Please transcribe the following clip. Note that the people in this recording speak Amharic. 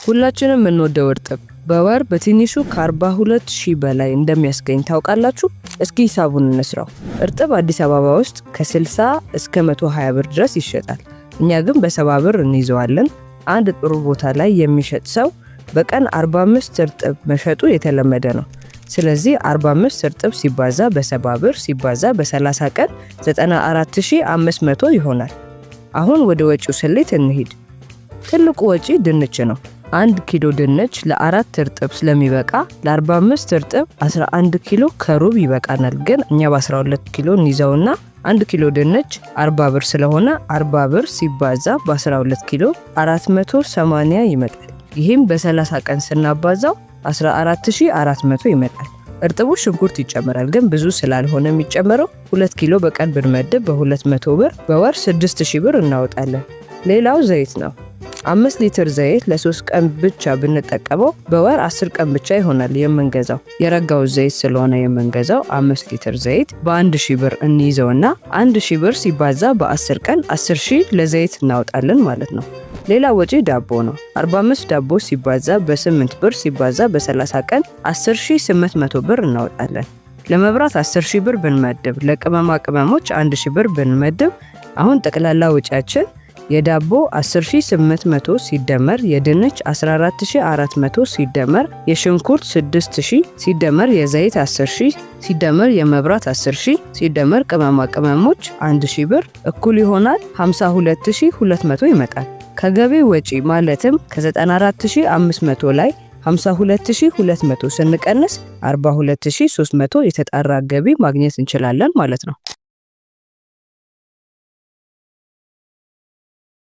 ሁላችንም የምንወደው እርጥብ በወር በትንሹ ከ42,000 በላይ እንደሚያስገኝ ታውቃላችሁ? እስኪ ሂሳቡን እንስራው። እርጥብ አዲስ አበባ ውስጥ ከ60 እስከ 120 ብር ድረስ ይሸጣል። እኛ ግን በ70 ብር እንይዘዋለን። አንድ ጥሩ ቦታ ላይ የሚሸጥ ሰው በቀን 45 እርጥብ መሸጡ የተለመደ ነው። ስለዚህ 45 እርጥብ ሲባዛ በ70 ብር ሲባዛ በ30 ቀን 94,500 ይሆናል። አሁን ወደ ወጪው ስሌት እንሂድ። ትልቁ ወጪ ድንች ነው። 1 ኪሎ ድንች ለ4 እርጥብ ስለሚበቃ ለ45 እርጥብ 11 ኪሎ ከሩብ ይበቃናል። ግን እኛ በ12 ኪሎ እንይዘውና 1 ኪሎ ድንች 40 ብር ስለሆነ 40 ብር ሲባዛ በ12 ኪሎ 480 ይመጣል። ይህም በ30 ቀን ስናባዛው 14,400 ይመጣል። እርጥቡ ሽንኩርት ይጨመራል፣ ግን ብዙ ስላልሆነ የሚጨመረው 2 ኪሎ በቀን ብንመድብ በ200 ብር በወር 6,000 ብር እናወጣለን። ሌላው ዘይት ነው። 5 ሊትር ዘይት ለ3 ቀን ብቻ ብንጠቀመው በወር 10 ቀን ብቻ ይሆናል የምንገዛው። የረጋው ዘይት ስለሆነ የምንገዛው 5 ሊትር ዘይት በ1,000 ብር እንይዘውና 1,000 ብር ሲባዛ በ10 ቀን 10,000 ለዘይት እናወጣለን ማለት ነው። ሌላ ወጪ ዳቦ ነው። 45 ዳቦ ሲባዛ በ8 ብር ሲባዛ በ30 ቀን 10,800 ብር እናወጣለን። ለመብራት 10,000 ብር ብንመድብ፣ ለቅመማ ቅመሞች 1,000 ብር ብንመድብ አሁን ጠቅላላ ወጪያችን የዳቦ 10,800 ሲደመር የድንች 14,400 ሲደመር የሽንኩርት 6,000 ሲደመር የዘይት 10,000 ሲደመር የመብራት 10,000 ሲደመር ቅመማ ቅመሞች 1,000 ብር እኩል ይሆናል 52,200 ይመጣል። ከገቢ ወጪ ማለትም ከ94,500 ላይ 52,200 ስንቀንስ 42,300 የተጣራ ገቢ ማግኘት እንችላለን ማለት ነው።